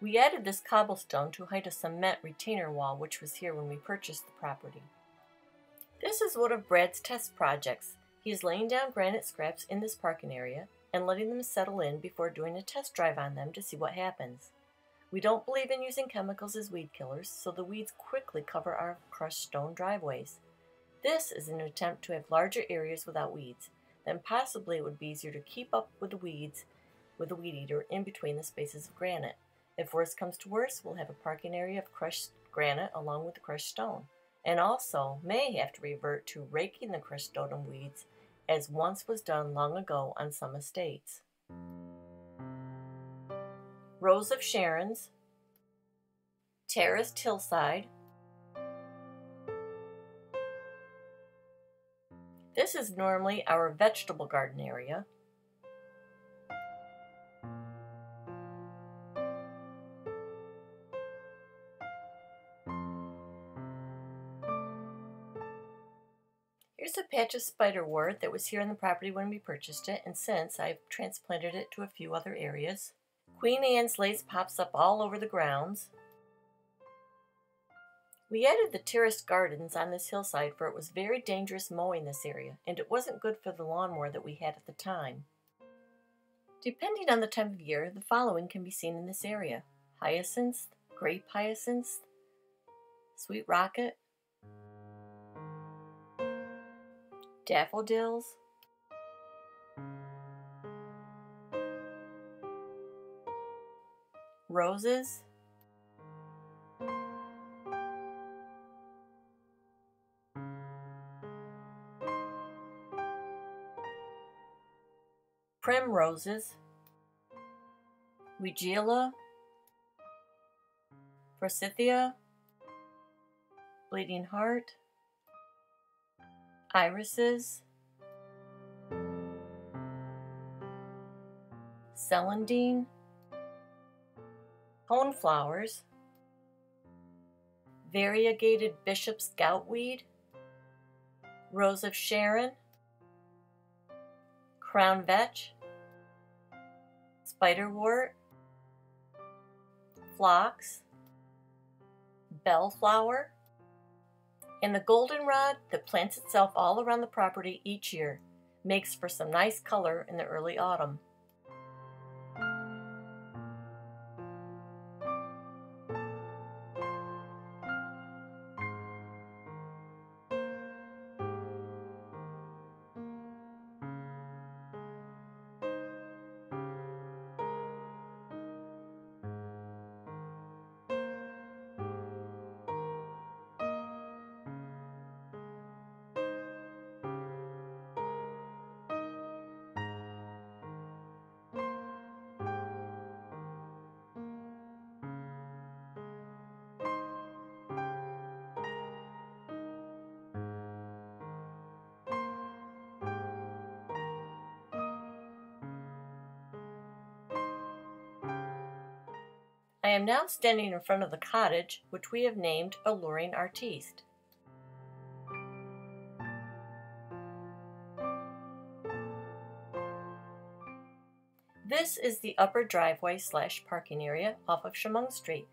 We added this cobblestone to hide a cement retainer wall which was here when we purchased the property. This is one of Brad's test projects. He is laying down granite scraps in this parking area and letting them settle in before doing a test drive on them to see what happens. We don't believe in using chemicals as weed killers, so the weeds quickly cover our crushed stone driveways. This is an attempt to have larger areas without weeds. Then possibly it would be easier to keep up with the weeds with a weed eater in between the spaces of granite. If worse comes to worse, we'll have a parking area of crushed granite along with the crushed stone, and also may have to revert to raking the crushed stone and weeds as once was done long ago on some estates. Rows of Sharons, terraced hillside. This is normally our vegetable garden area. Here's a patch of spiderwort that was here on the property when we purchased it, and since I've transplanted it to a few other areas. Queen Anne's lace pops up all over the grounds. We added the terraced gardens on this hillside for it was very dangerous mowing this area, and it wasn't good for the lawnmower that we had at the time. Depending on the time of year, the following can be seen in this area: hyacinth, grape hyacinth, sweet rocket, daffodils, roses, primroses, weigela, forsythia, bleeding heart, irises, celandine, coneflowers, variegated bishop's goutweed, rose of Sharon, crown vetch, spiderwort, phlox, bellflower, and the goldenrod that plants itself all around the property each year makes for some nice color in the early autumn. I am now standing in front of the cottage, which we have named Alluring Artiste. This is the upper driveway / parking area off of Chemung Street.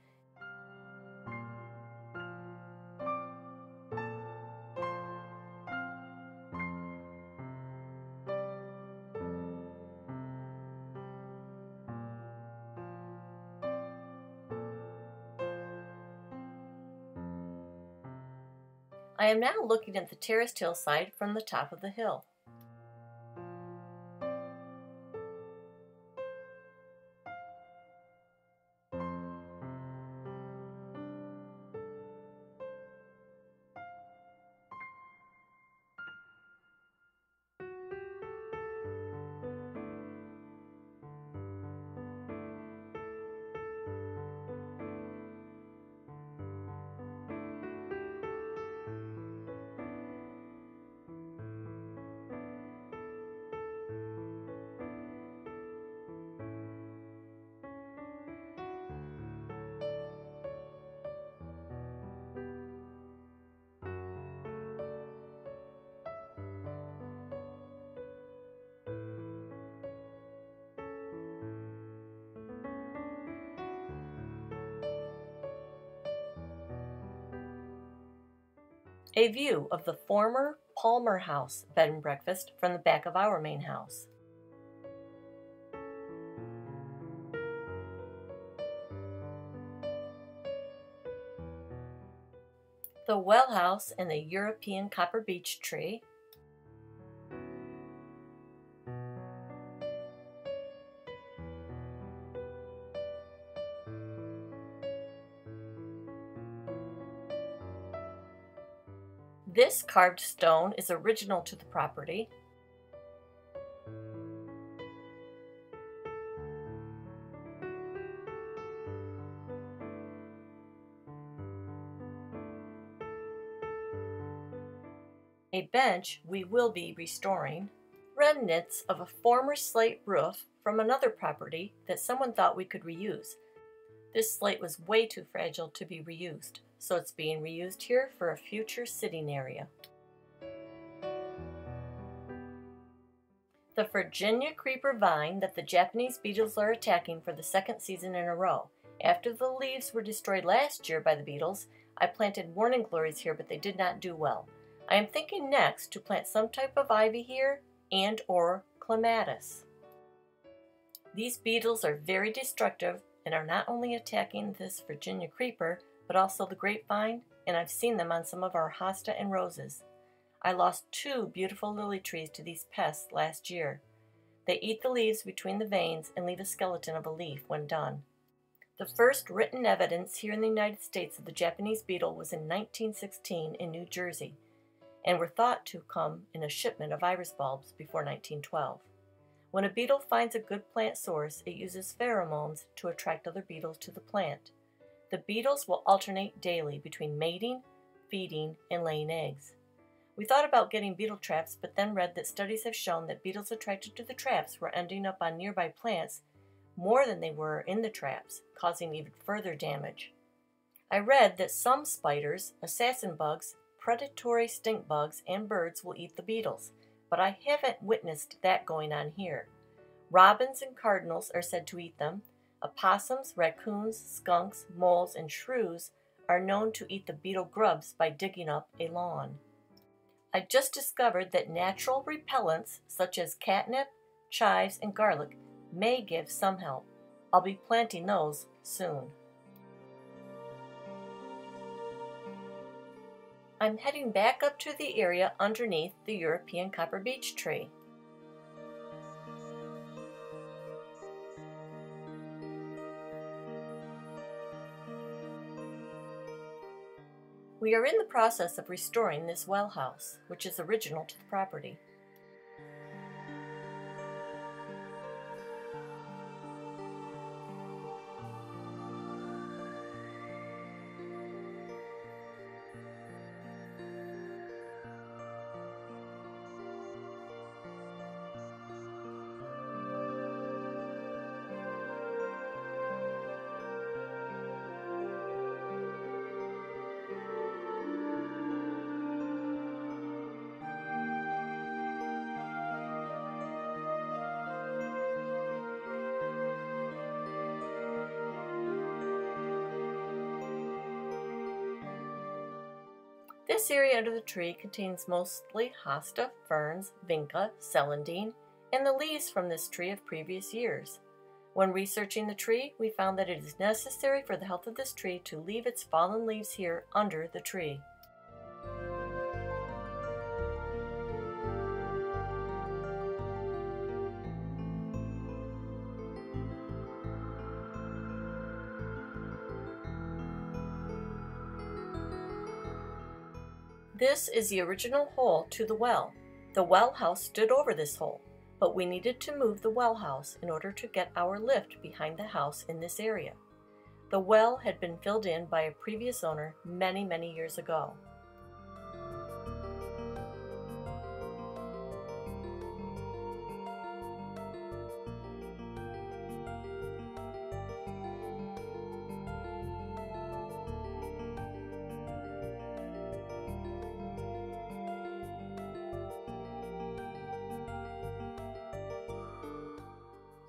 I am now looking at the terraced hillside from the top of the hill. A view of the former Palmer House bed and breakfast from the back of our main house. The well house and the European Copper Beech tree. This carved stone is original to the property. A bench we will be restoring. Remnants of a former slate roof from another property that someone thought we could reuse. This slate was way too fragile to be reused, so it's being reused here for a future sitting area. The Virginia creeper vine that the Japanese beetles are attacking for the second season in a row. After the leaves were destroyed last year by the beetles, I planted morning glories here, but they did not do well. I am thinking next to plant some type of ivy here and or clematis. These beetles are very destructive and are not only attacking this Virginia creeper, but also the grapevine, and I've seen them on some of our hosta and roses. I lost 2 beautiful lily trees to these pests last year. They eat the leaves between the veins and leave a skeleton of a leaf when done. The first written evidence here in the United States of the Japanese beetle was in 1916 in New Jersey, and were thought to come in a shipment of iris bulbs before 1912. When a beetle finds a good plant source, it uses pheromones to attract other beetles to the plant. The beetles will alternate daily between mating, feeding, and laying eggs. We thought about getting beetle traps, but then read that studies have shown that beetles attracted to the traps were ending up on nearby plants more than they were in the traps, causing even further damage. I read that some spiders, assassin bugs, predatory stink bugs, and birds will eat the beetles, but I haven't witnessed that going on here. Robins and cardinals are said to eat them. Opossums, raccoons, skunks, moles, and shrews are known to eat the beetle grubs by digging up a lawn. I just discovered that natural repellents such as catnip, chives, and garlic may give some help. I'll be planting those soon. I'm heading back up to the area underneath the European Copper Beech tree. We are in the process of restoring this well house, which is original to the property. This area under the tree contains mostly hosta, ferns, vinca, celandine, and the leaves from this tree of previous years. When researching the tree, we found that it is necessary for the health of this tree to leave its fallen leaves here under the tree. This is the original hole to the well. The well house stood over this hole, but we needed to move the well house in order to get our lift behind the house in this area. The well had been filled in by a previous owner many, many years ago.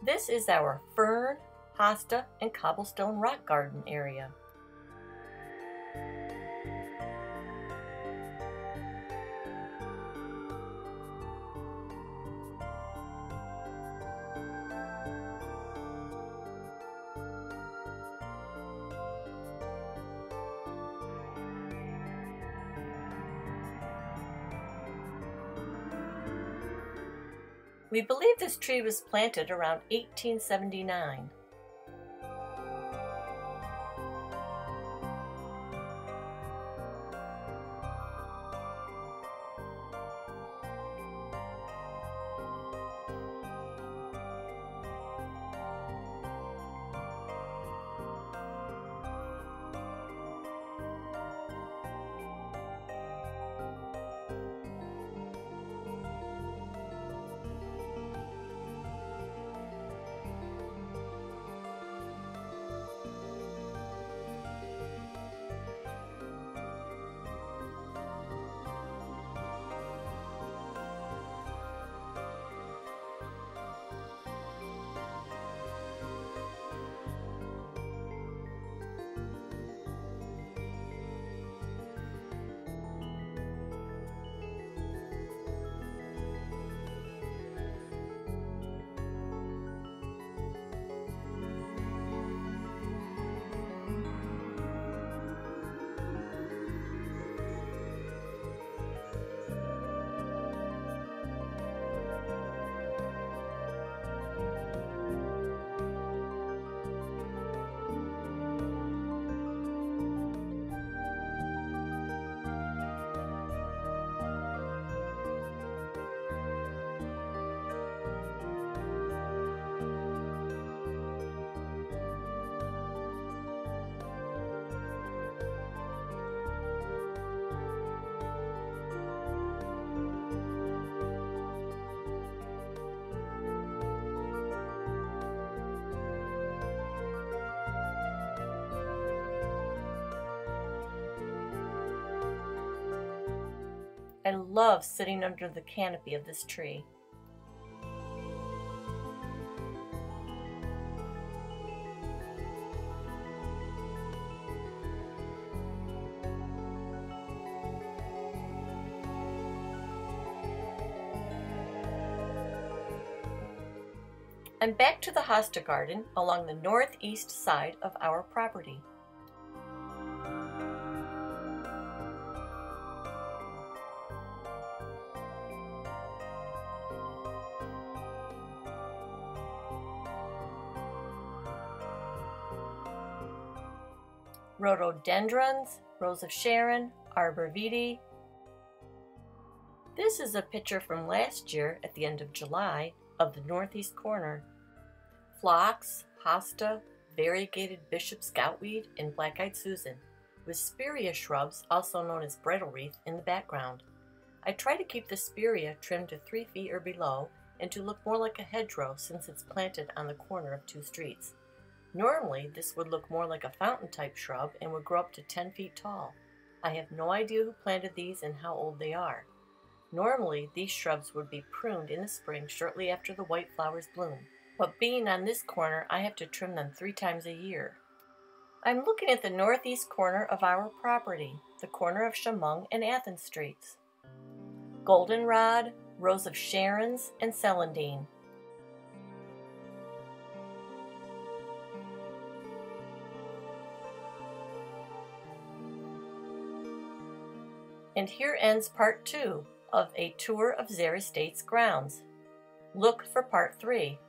This is our fern, hosta, and cobblestone rock garden area. We believe this tree was planted around 1879. I love sitting under the canopy of this tree. I'm back to the hosta garden along the northeast side of our property. Rhododendrons, Rose of Sharon, Arbor Vitae. This is a picture from last year at the end of July of the northeast corner. Phlox, hosta, variegated bishop's goutweed, and black-eyed Susan, with spirea shrubs, also known as bridal wreath, in the background. I try to keep the spirea trimmed to 3 feet or below and to look more like a hedgerow since it's planted on the corner of 2 streets. Normally, this would look more like a fountain-type shrub and would grow up to 10 feet tall. I have no idea who planted these and how old they are. Normally, these shrubs would be pruned in the spring shortly after the white flowers bloom, but being on this corner, I have to trim them 3 times a year. I'm looking at the northeast corner of our property, the corner of Chemung and Athens Streets. Goldenrod, Rose of Sharons, and Celandine. And here ends part 2 of a tour of Zehr Estate's grounds. Look for part 3.